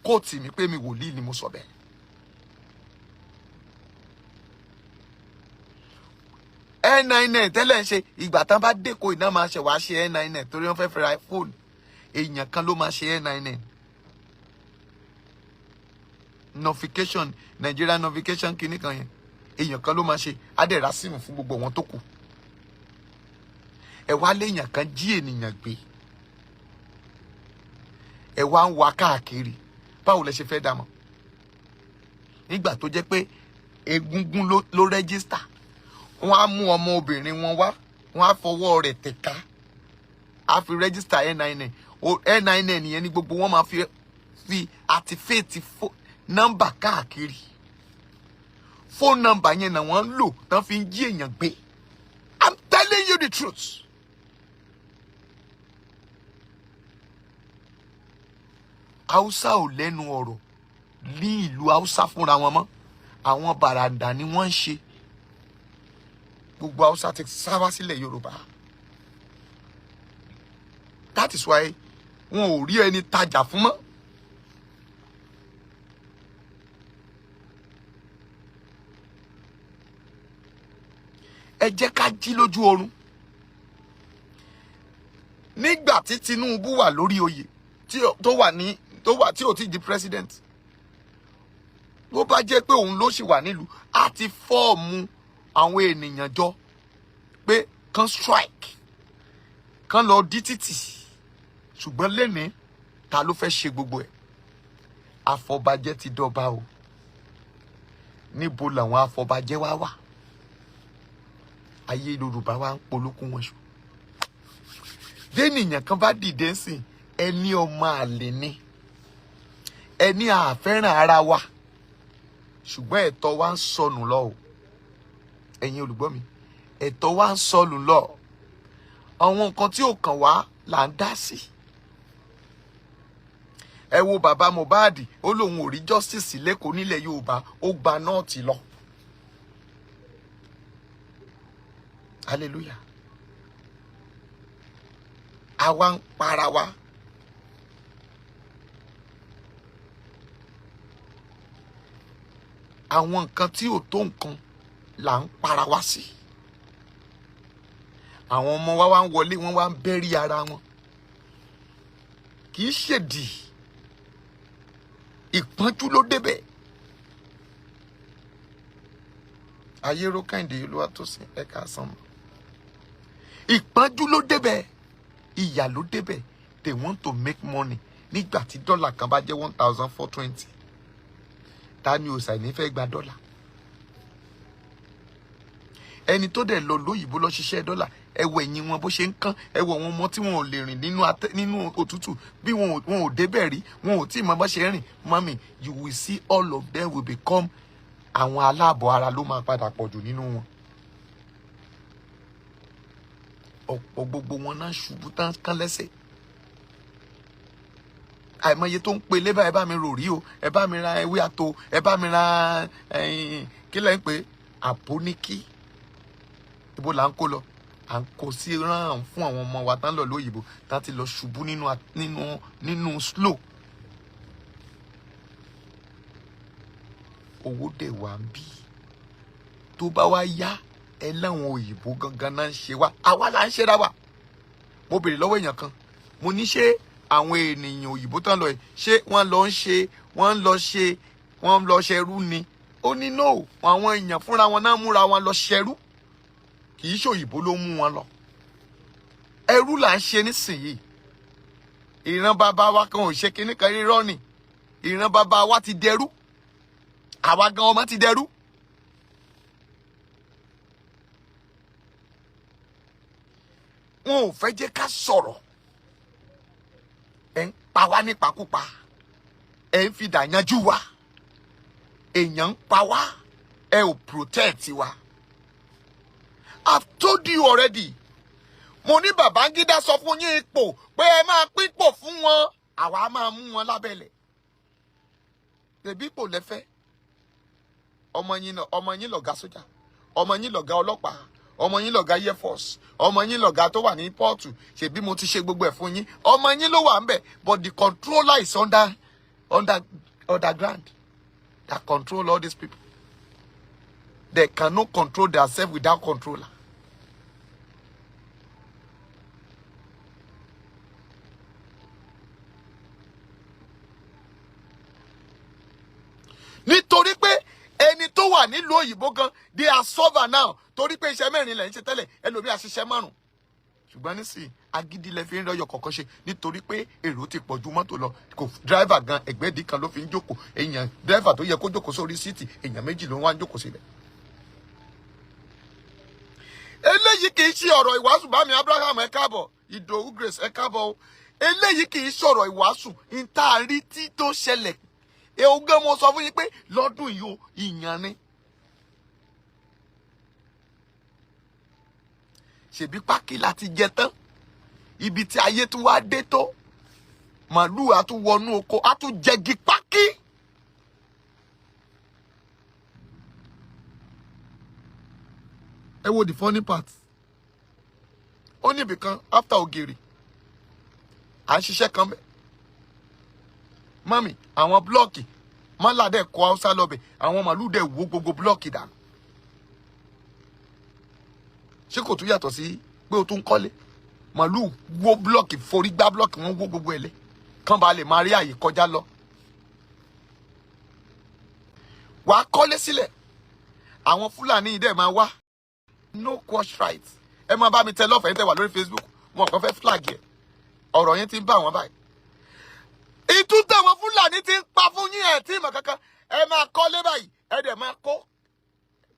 Kóòtù mi pé mi wòlíì ni mo sọ bẹ́ẹ̀. N99 tẹ́lẹ̀ ń ṣe ìgbà tán bá dẹ́kọ̀ iná máa ṣe wàá ṣe N99 torí wọ́n fẹ́ fẹ́ ra iPhone. Èèyàn kan ló máa ṣe N99. Notification, Nigeria notification kìíní kan yẹn. Èèyàn kan ló máa ṣe adẹ̀rà símù fún gbogbo wọn tó kù. Ẹ wá léèyàn kan jí ènìyàn gbé. Ẹ wá ń wá káàkiri. Báwo lẹ ṣe fẹ́ dá mọ̀? Nígbà tó jẹ́ pé egungun ló rẹ́gísítà. Wọ́n á mú ọmọ obìnrin wọn wá. Wọ́n á fọwọ́ rẹ̀ tẹ̀ka. Á fi rẹ́gísítà N99. N99 yẹn ni gbogbo wọn máa fi activate nọ́mbà káàkiri. Phone number yẹn na wọ́n lò tán fi ń jí èèyàn gbé. I'm telling you the truth. Hausa ò lẹ́nu ọ̀rọ̀ ní ìlú Hausa fúnra wọn mọ́. Àwọn bàràǹdà ni wọ́n ń ṣe. Gbogbo Hausa ti sá wá sílẹ̀ Yorùbá. That is why wọn ò rí ẹni tajà fún mọ́. ẹ jẹ́ ká jí lójú oorun. Nígbà tí Tinubu wà lórí oyè tí ò ti di president, ló bá jẹ́ pé òun ló sì wà nílùú àti fọ́ọ̀mù àwọn ènìyàn jọ pé kan strike kan lọ dí títì, ṣùgbọ́n lẹ́ni ta ló fẹ́ ṣe gbogbo ẹ̀? Afọbajẹ ti dọba o. Níbo làwọn afọbajẹ wá wà? Ayé Yorùbá wa ń polókun wọn ṣù. Dénìyàn kan bá dìde sìn ẹni ọmọ àlè ni, ẹni àfẹ́ràn ara wa, ṣùgbọ́n ẹ̀tọ́ wa ń sọnù lọ o. Ẹ̀yin olùgbọ́ mi, ẹ̀tọ́ wa ń sọnù lọ. Àwọn nǹkan tí ò kàn wá là ń dá sí. Ẹ wo bàbá Mohbad, ó lóun ò rí justice lẹ́kọ̀ọ́ nílẹ̀ Yorùbá, ó gba nọ́ọ̀tì lọ. Hallelujah. Àwa ń para wa. Àwọn nǹkan tí ò tó nǹkan là ń para wa sí. Àwọn ọmọ wa wá ń wọlé, wọ́n wá ń bẹ́rí ara wọn. Kì í ṣèdì. Ìpọ́njú ló débẹ̀. Ayéró Kẹ́hìndé Olúwatósìn ẹ̀ka sánmọ̀. Ìpọ́njú ló débẹ̀. Ìyà ló débẹ̀. They want to make money. Nígbà tí dọ́là kan bá jẹ́ 1,420. Ta ni ó ṣàì ní fẹ́ gba dọ́là? Ẹni tó dẹ̀ lọ lóyìnbó lọ ṣiṣẹ́ dọ́là, ẹ wo ẹ̀yìn wọn bó ṣe ń kán, ẹ wo àwọn ọmọ tí wọn ò lè rìn nínú òtútù, bí wọn ò débẹ̀ rí, wọn ò tí ì mọ bá ṣe rìn. Mami, you will see all of them will become àwọn aláàbọ̀ ara ló máa padà pọ̀ jù nínú wọn. Ọ̀pọ̀ gbogbo wọn náà ṣubú tán kán lẹ́sẹ̀. Àìmọye tó ń pe lébà, ẹ bá mi rò rí o, ẹ bá mi ra ewé àtò, ẹ bá mi ra kí lẹ́ ń pè àpóníkí. Ibo là ń kó lọ? À ń kó sí rán fún àwọn ọmọ wa tán lọ lóyìnbó tá ti lọ ṣubú nínú slow. Owó dẹ̀ wá ń bí. Tó bá wá yá, ẹ láwọn òyìnbó gangan náà ń ṣe wá. Àwa là ń ṣe ra wa. Mo béèrè lọ́wọ́ èèyàn kan. Mo ní ṣé àwọn ènìyàn òyìnbó tán lọ ẹ̀ ṣé wọ́n lọ ṣerú ni? Ó ní no, àwọn èèyàn fúnra wọn náà múra wọn lọ ṣerú. Kì í ṣe òyìnbó ló mú wọn lọ. Ẹrú là ń ṣe nísìnyí. Ìran bàbá wa kan ò ṣe kinní kan rírọ́ ni. Ìran bàbá wa ti dẹrú. Àwa gan ọmọ ti dẹrú. Wọn ò fẹ́ jẹ́ ká sọ̀rọ̀. Ẹ ń pa wá nípakúpa. Ẹ ń fi dà yanjú wa. Èèyàn ń pa wá. Ẹ ò protect wa. I've told you already. Mo ní Babangida sọ fún yín ipò pé ẹ máa pípò fún wọn. Àwa máa mú wọn lábẹ́lẹ̀. Tẹ̀bí ipò lẹ́fẹ́. Ọmọ yín lọ̀gá sójà. Ọmọ yín lọ̀gá ọlọ́pàá. Ọmọ yín lọ̀gá Air Force. Ọmọ yín lọ̀gá tó wà ní pọ́ọ̀tù. Ṣebí mo ti ṣe gbogbo ẹ̀ fún yín. Ọmọ yín ló wà ńbẹ̀. But the controller is underground. That control all these people. They cannot control themselves without controller. Nítorí pé ẹni tó wà nílùú òyìnbó gan, they are sober now. Torí pé iṣẹ́ mẹ́rin lẹ̀ ń ṣe tẹ́lẹ̀, ẹlòmíì àṣìṣe márùn. Ṣùgbọ́n nísìnyí, agídí lẹ fi ń rọyọ kọ̀ọ̀kan ṣe nítorí pé èrò ti pọ̀ ju mọ́tò lọ. Kò driver gan ẹgbẹ́dì kan ló fi ń jókòó. Èèyàn driver tó yẹ kó jókòó sórí síìtì, èèyàn méjì ló ń wá ń jókòó síbẹ̀. Eléyìí kì í ṣe ọ̀rọ̀ ìwàásù. Bá mi Abraham ẹ káàbọ̀, Ìdòwú Grace ẹ káàbọ̀ o. Eléyìí kì í ṣọ̀rọ̀ ìwàásù. Ìtaàrí tí tó ṣẹlẹ̀. Èogán mo sọ fún yín pé lọ́dún yìí o, ìyàn ni. Ṣèbí pákí láti jẹ tán. Ibi tí ayé tún wá dé tó. Màlúù á tún wọnú oko, á tún jẹgi pákí. Ẹ wo the funny part. Ó ní ibìkan after Ògèrè. À ń ṣiṣẹ́ kan bẹ́ẹ̀. Mami, àwọn blọ́ọ̀kì. Mọ́là dẹ̀ kọ Hausa lọ́bẹ̀. Àwọn màlúù dẹ̀ wó gbogbo blọ́ọ̀kì dànù. ṣé kò tún yàtọ̀ sí pé o tún kọ́lé màálù wó blọ́ọ̀kì forí gbá blọ́ọ̀kì wọ́n wó gbogbo ẹ̀lẹ́ kán ba lè máa rí àyè kọjá lọ. wàá kọ́lé sílẹ̀ àwọn Fúlàní yìí dẹ̀ máa wá no quash right ẹ máa bá mi tẹ lọ́fẹ̀ẹ́ tẹ wà lórí Facebook wọn kàn fẹ́ flag yẹ ọ̀rọ̀ yẹn ti ń bá wọn báyìí. ìtú táwọn Fúlàní ti ń pa fún yín ẹ̀ tí ìmọ̀ kankan ẹ máa kọ́lé báyìí ẹ dẹ̀ máa kó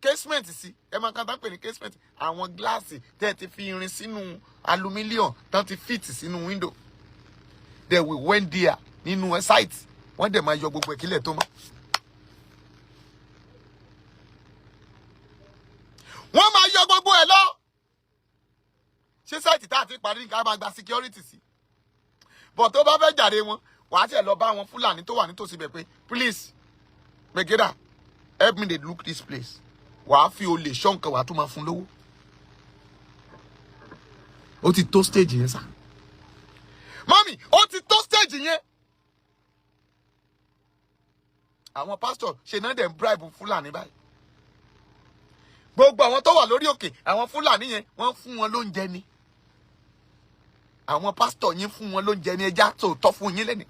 casement sí ẹ máa kan tán pè ní casement àwọn gíláàsì tẹ́ ẹ ti fi irin sínú aluminium tán ti fit sínú window they will went there nínú site wọ́n dẹ̀ máa yọ gbogbo ìkílẹ̀ tó mọ́. wọ́n máa yọ gbogbo ẹ̀ lọ. ṣé site tá a ti parí ká máa gba security sí but tó bá fẹ́ jàre wọn wàá tẹ̀ lọ bá àwọn Fúlàní tó wà nítòsí bẹ̀ pé please Megeda help me dey look this place wàá fi olè ṣọ́ǹkan wàá tún máa fún lówó. ó ti tó stage yẹn sá mami ó ti tó stage yẹn. àwọn pastor ṣe náà dẹ̀ ń bribe Fúlàní báyìí gbogbo àwọn tó wà lórí òkè àwọn Fúlàní yẹn wọ́n fún wọn lóúnjẹ ni àwọn pastor yín fún wọn lóúnjẹ ni ẹja tó tọ́ fún yín lẹ́nu.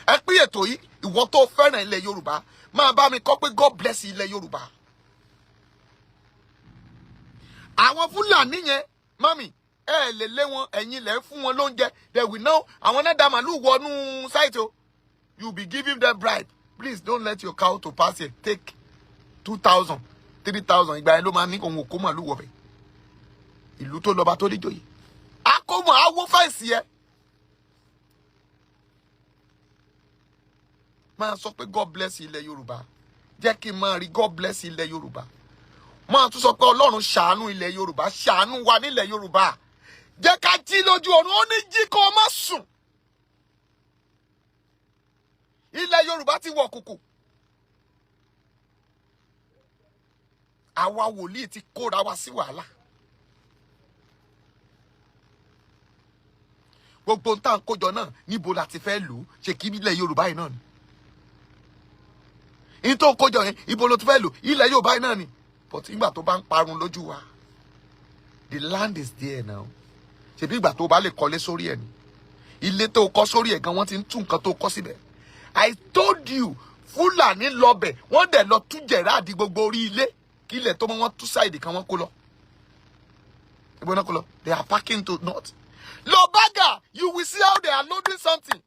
ẹ pín ètò yìí ìwọ tó fẹ́ràn ilẹ̀ Yorùbá máa bá mi kọ́ pé God bless ilẹ̀ Yorùbá. àwọn Fúlàní yẹn mami ẹ lè lé wọn ẹ̀yin lẹ fún wọn lóúnjẹ they will know àwọn náà dá màlúù wọnú site o you be giving them bribe please don't let your cow to pass here take 2,000 3,000 ìgbà yẹn ló máa ní òun òkú màlúù wọbẹ ìlú tó lọba tó díjòyè akómọ awó fẹǹsì ẹ máa sọ pé God bless ilẹ̀ Yorùbá jẹ́ kí n máa rí God bless ilẹ̀ Yorùbá máa tún sọ pé Ọlọ́run ṣàánú ilẹ̀ Yorùbá ṣàánú wa nílẹ̀ Yorùbá jẹ́ ká jí lójú ọ̀run ó ní jí kó o má sùn ilẹ̀ Yorùbá ti wọ̀ kùkù àwa wòlíì ti kóra wa sí wàhálà gbogbo ń tàn kójọ náà níbo la ti fẹ́ lò ó ṣe kí ilẹ̀ Yorùbá yìí náà ni in tó kójọ yẹn ibo ló ti fẹ́ lò ilẹ̀ Yorùbá yìí náà ni but ìgbà tó bá ń parun lójú wa the land is there now ṣebí ìgbà tó bá lè kọ́lé sórí ẹ̀ ni ilé tó kọ́ sórí ẹ̀ gan wọ́n ti ń tún nǹkan tó kọ́ síbẹ̀ I told you Fúlàní lọ́bẹ̀ wọ́n dẹ̀ lọ tú jẹ̀ráàdì gbogbo orí ilé kí ilẹ̀ tó mọ́ wọ́n tú sáìdì kan wọ́n kó lọ ibo náà kó lọ they are packing to north Lobaga you will see how they are loading something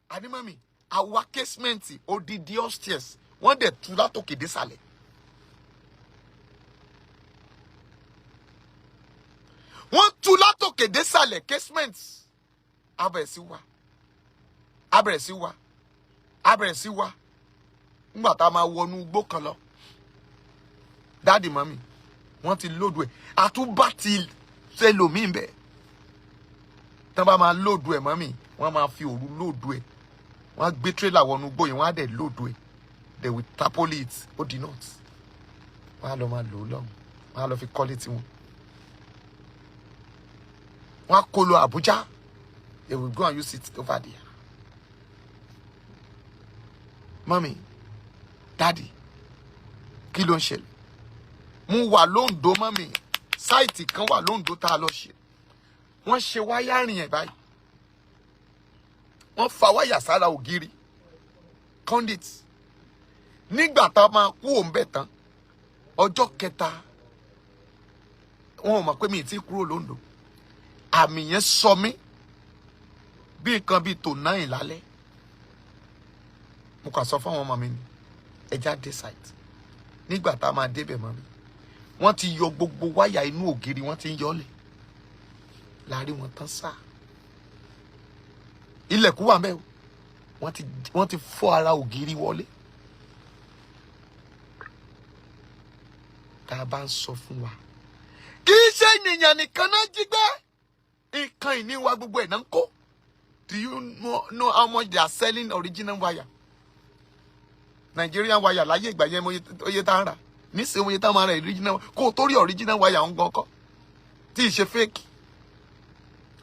animami àwa casement odidi upstairs wọ́n dẹ̀ tú látòkè désàlẹ̀ wọ́n tú látòkè désàlẹ̀ casement abẹ̀rẹ̀ sí wá nígbà tá a máa wọnú igbó kan lọ dáàdì mọ́mì wọ́n ti lóòdù ẹ̀ àtúbà ti ṣẹlòmíì bẹ́ẹ̀ tán bá máa lóòdù ẹ̀ mọ́mì wọ́n máa fi òru lóòdù ẹ̀ wọ́n á gbé tírélà wọnú igbó yẹn wọ́n á dẹ̀ lóòdù ẹ̀ they will tapoli it ó di not wọ́n á lọ máa lò ó lọ́hùn wọ́n á lọ fi kọ́lé tiwọn wọ́n á kó lọ Àbújá they will go and use it over there. Mọ́mì dáàdì kí ló ń ṣẹlẹ̀ mo wà lóńdó mọ́mì sáìtì kan wà lóńdó tá a lọ ṣe wọ́n ṣe wáyárìn ẹ̀ báyìí wọ́n fa wáyà sára ògiri conduit nígbà tá a máa kú òun bẹ̀ tán ọjọ́ kẹta wọn ò mọ̀ pé mi ì tí kúrò lóńdó àmì yẹn sọ mí bí nǹkan bíi tò náà ìlálẹ́ mo kàn sọ fún àwọn ọmọ mi ni ẹja dé site nígbà tá a máa débẹ̀ mọ́ mi wọ́n ti yọ gbogbo wáyà inú ògiri wọ́n ti ń yọlẹ̀ láàrin wọn tán sáà ilẹ̀kùn wà mẹ́wò wọ́n ti fọ́ ara ògiri wọlé tá a bá ń sọ fún wa kì í ṣe ènìyàn nìkan náà jí gbé nǹkan ìní wa gbogbo ẹ̀ náà ń kó. Do you know how much they are selling original wire? Nigerian wire láyé ìgbà yẹn oye tá ń rà nísìnyí oye tá máa rà original kó o tó rí original wire ń gan kọ́ tí ì ṣe fake.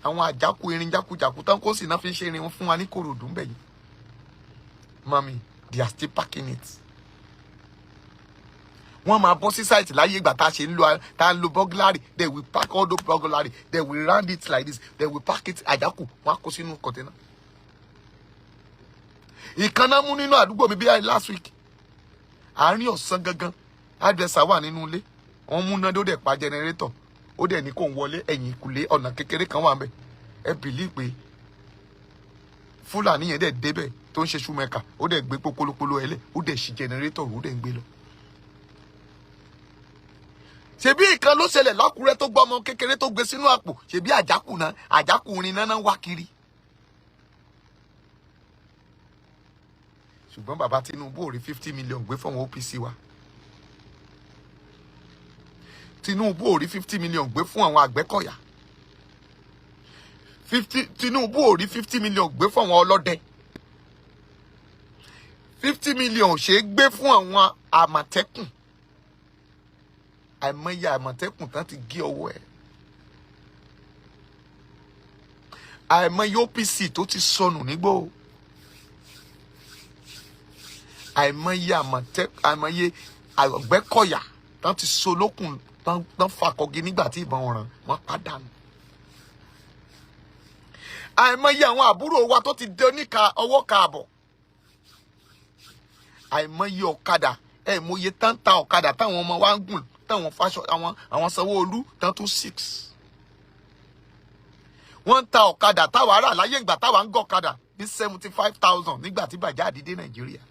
Àwọn àjákù irin jákujàku tán kó sì náà fi ṣe irin fún wa ní Kòròdú ń bẹ̀ yìí. Mami, they are still packing it. wọ́n máa bọ́ sí site láyé ìgbà tá a lo burglary. They will pack all the burglary. They will round it like this. They will pack it àjákù. Wọ́n á kó sínú container. Ìkànnà mú nínú àdúgbò mi bí i last week. Àárín ọ̀sán gangan. Hairdresser wà nínú ilé. Wọ́n mú náà dé pa generator. Ó dẹ̀ ní kó ń wọlé ẹ̀yìn ìkùlé ọ̀nà kékeré kan wà ńbẹ̀. Ẹ believe pé Fulani yẹn dẹ̀ débẹ̀ tó ń ṣe shoemaker. Ó dẹ̀ gbé pópólópóló ẹlẹ́. Ó dẹ̀ ṣí generator. Ó dẹ̀ ń gbé lọ. Ṣebí ìkan ló ṣẹlẹ̀ l'Ákúrẹ́ tó gbọ́ ọmọ kékeré tó gbé sínú àpò. Ṣebí àjákù náà, àjákù rin náà wá kiri. Ṣùgbọ́n bàbá Tinubu ò rí 50 million gbé fún àwọn OPC wa. Tinubu ò rí 50 million gbé fún àwọn Àgbẹ̀kọ̀yà. Tinubu ò rí 50 million gbé fún àwọn ọlọ́dẹ. 50 million ṣe é gbé fún àwọn Àmọ̀tẹ́kùn. Àìmọye Àmọ̀tẹ́kùn tán ti gé ọwọ́ ẹ̀. Àìmọye OPC tó ti sọnù nígbó. Àìmọye àìmọye Àgbẹ̀kọ̀yà tán ti so lókun tán fàkọ̀gì nígbà tí ìbọn ọ̀ràn wọ́n pàdánù. Àìmọye àwọn àbúrò wa tó ti dé oníka ọwọ́ kaàbọ̀. Àìmọye ọ̀kadà mọye tán ta ọ̀kadà táwọn ọmọ wa ń gùn táwọn fáṣọ àwọn Sanwó-Olú tán tó 6. Wọ́n ń ta ọ̀kadà táwa rà láyé ìgbà táwa ń gọ̀ ọ̀kadà ní 75,000 nígbà tí Bàjáàdì dé Nàìjíríà.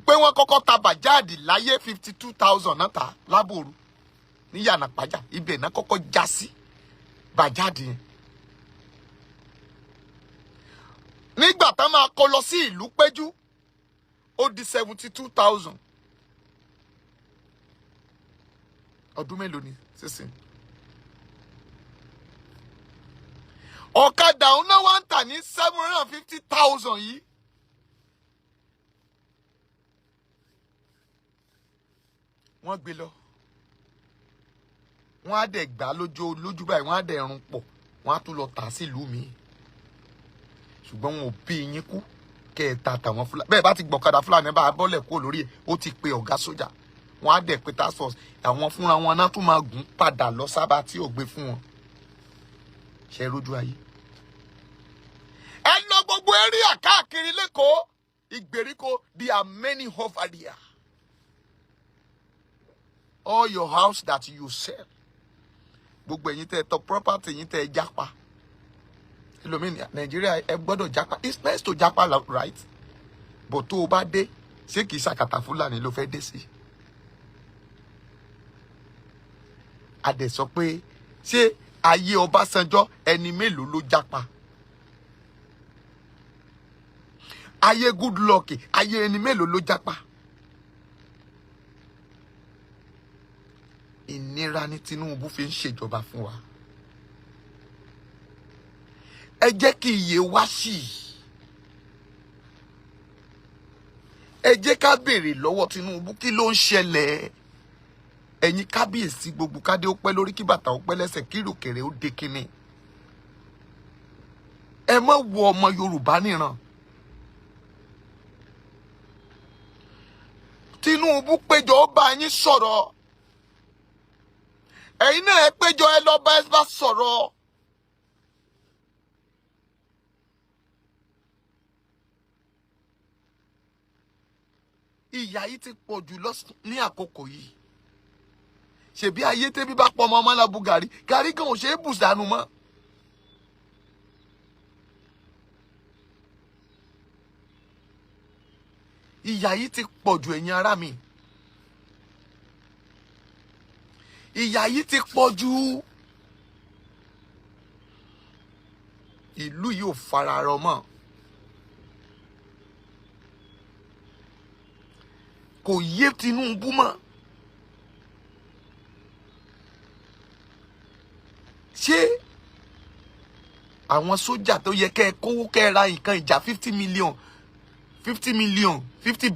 Pé wọ́n kọ́kọ́ ta Bàjáàdì láyé 52,000 náà ta lábòrú ní Yànàpájà ibẹ̀ náà kọ́kọ́ já sí Bàjáàdì yẹn. Nígbà tá máa kó lọ sí ìlú Péjú ó di 72,000. Ọdún mélòó ni sísìn? Ọ̀kadà òun náà wá ń tà ní 750,000 yìí. Wọ́n gbé lọ. Wọ́n á dẹ̀ gbà lójú báyìí, wọ́n á dẹ̀ rún pọ̀. Wọ́n á tún lọ tà sí ìlú mi. Ṣùgbọ́n wọn ò bí yín kú kẹta tàwọn Fúlàní. Bẹ́ẹ̀ bá ti gbọ̀kadà Fúlàní bá bọ́lẹ̀ kúrò lórí ẹ̀, ó ti pe ọ̀gá sójà. Wọ́n á dẹ̀ pe task force. Àwọn fúnra wọn náà tún máa gùn padà lọ sábà tí ò gbé fún wọn. Ṣé rójú ayé? Ẹ lọ gbogbo area káàkiri l'Ékòó, ìgbèríko, there are many over there. All your house that you sell. Gbogbo ẹ̀yin tẹ́ tọ property yín tẹ́ jápa. Ẹlòmíì Nigeria ẹ gbọ́dọ̀ jápa. It's nice to jápa, right? But tó o bá dé, ṣé kìí ṣàkàtà Fúlàní ló fẹ́ dé sí? A dẹ̀ sọ pé ṣé ayé Ọbásanjọ́ ẹni mélòó ló jápa? Ayé Goodluck ayé ẹni mélòó ló jápa? Ìnira ni Tinubu fi ń ṣèjọba fún wa. Ẹ jẹ́ kí iye wá sí. Ẹ jẹ́ ká béèrè lọ́wọ́ Tinubu kí ló ń ṣẹlẹ̀. Ẹ̀yin kábíyèsí gbogbo kádé ó pẹ́ lórí kí bàtà ó pẹ́ lẹ́sẹ̀ kí ìrùkẹ̀rẹ̀ ó dé kíní. Ẹ má wo ọmọ Yorùbá níran. Tinubu péjọ ó bá yín sọ̀rọ̀. Ẹ̀yin náà ẹ péjọ ẹ lọ bá ẹ bá sọ̀rọ̀. Ìyà yìí ti pọ̀ jù ní àkókò yìí. Ṣebí ayé tẹ́bí bá pọ̀ ọmọ la bu gàrí gan ò ṣe é bù dànù mọ́. Ìyà yìí ti pọ̀ jù ẹ̀yin ará mi. Ìyà yìí ti pọ̀ jù. Ìlú yìí ò fararọ mọ́. Kò yé Tinubu mọ́. Ṣé àwọn sójà tó yẹ kẹ́ kówó kẹ́ ra nǹkan ìjà 50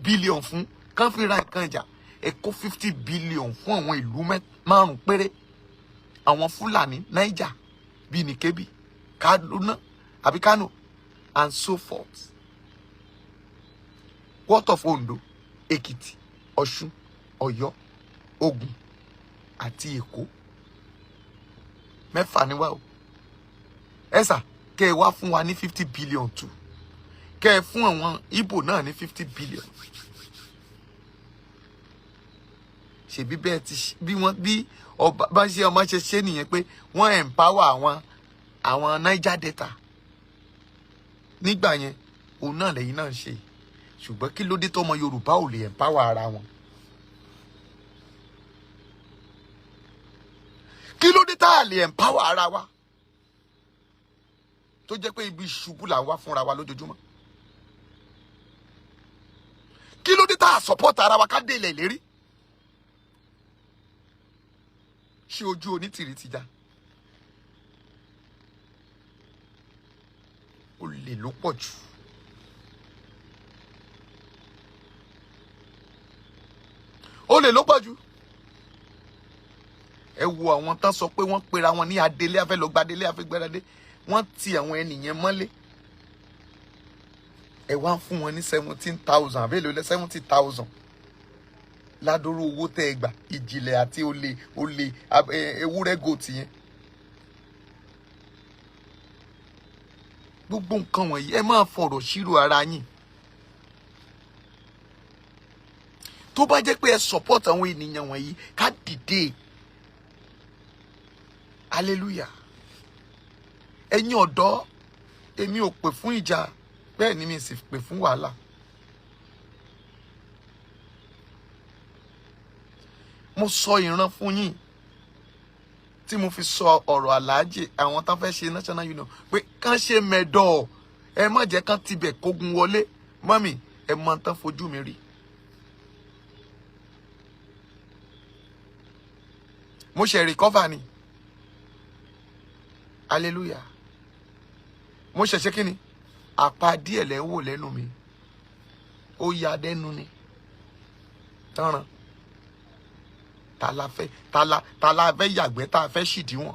billion fún kán fi ra nǹkan ìjà ẹ kó 50 billion fún àwọn ìlú 5 péré. Àwọn Fúlàní Niger bíi Nìkébì, Kaduna àbí Kano and so forth. What of Ondo, Ekiti, Ọ̀ṣun, Ọ̀yọ́, Ògùn àti Èkó. Mẹ́fà ni wá o. Ẹ sà, kẹ́ ẹ wá fún wa ní 50 billion too. Kẹ́ ẹ fún àwọn Ìgbò náà ní 50 billion. Ṣebí bẹ́ẹ̀ ti bí wọ́n bí ọba bá ṣe ọmọ ṣe nìyẹn pé wọ́n empower àwọn Niger Delta. Nígbà yẹn òun náà lẹ́yìn náà ń ṣe. Ṣùgbọ́n kí ló dé tó ọmọ Yorùbá ò lè empower ara wọn? Kí ló dé tá a lè empower ara wa? Tó jẹ́ pé ibi ìṣubú là ń wá fúnra wa lójoojúmọ́. Kí ló dé tá a support ara wa ká dé ilẹ̀ ìlérí? Ṣé ojú onítìrí ti já? Olè ló pọ̀ jù. Olè ló pọ̀ jù. Ẹ wo àwọn tán sọ pé wọ́n pera wọn ní adelé afẹ́ lọ gbadélé afẹ́ gbẹ́radé. Wọ́n ti àwọn ènìyàn mọ́lé. Ẹ wá fún wọn ní 17,000 àbí èlò 70,000. Ládùúrú owó tẹ́ ẹ gbà, ìjìnlẹ̀ àti olè ewúrẹ́ goat yẹn. Gbogbo nǹkan wọ̀nyí ẹ máa fọ̀rọ̀ ṣírò ara yín. Tó bá jẹ́ pé ẹ support àwọn ènìyàn wọ̀nyí, ká dìde. Hallelujah. Ẹ̀yin ọ̀dọ́, èmi ò pè fún ìjà, bẹ́ẹ̀ ni mi sì pè fún wàhálà. Mo sọ ìran fún yín tí mo fi sọ ọ̀rọ̀ aláàjì àwọn tán fẹ́ ṣe national union pé kán ṣe mẹ́dọ̀, ẹ má jẹ́ kán tibẹ̀ kógun wọlé. Mọ́mì, ẹ mọ tán fojú mi rí. Mo ṣe recover ni. Hallelujah. Mo ṣẹ̀ṣẹ̀ kí ni? Àpá díẹ̀ lẹ́ wò lẹ́nu mi. Ó ya dẹ́nu ni. Tánran. Ta la fẹ́ yàgbẹ́ tá a fẹ́ ṣìdí wọn.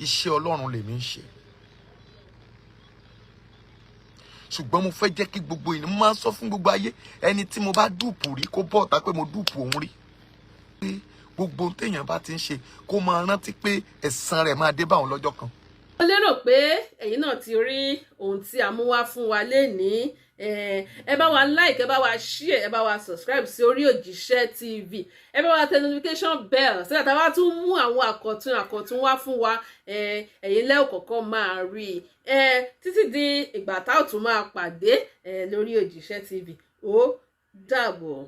Iṣẹ́ Ọlọ́run lèmi ń ṣe. Ṣùgbọ́n mo fẹ́ jẹ́ kí gbogbo ènìyàn máa sọ fún gbogbo ayé, ẹni tí mo bá dùpù rí kó bọ́ ọ̀tá pé mo dùpù òun rí. Pé gbogbo ohun téèyàn bá ti ń ṣe kó máa rántí pé ẹ̀san rẹ̀ máa dé bá òun lọ́jọ́ kan. Mo lérò pé ẹ̀yin náà ti rí ohun tí a mú wá fún wa lénìí. Ẹ bá wa like, ẹ bá wa share, ẹ bá wa subscribe sí Orí Òjíṣẹ́ TV. Ẹ bá wa tẹ notification bell so that a bá tún mú àwọn àkọ̀tun wá fún wa. Ẹ̀yin lẹ́ ò kọ́kọ́ máa rí. Títí di ìgbà tá ò tún máa pàdé lórí Òjíṣẹ́ TV. Ó dàbọ̀.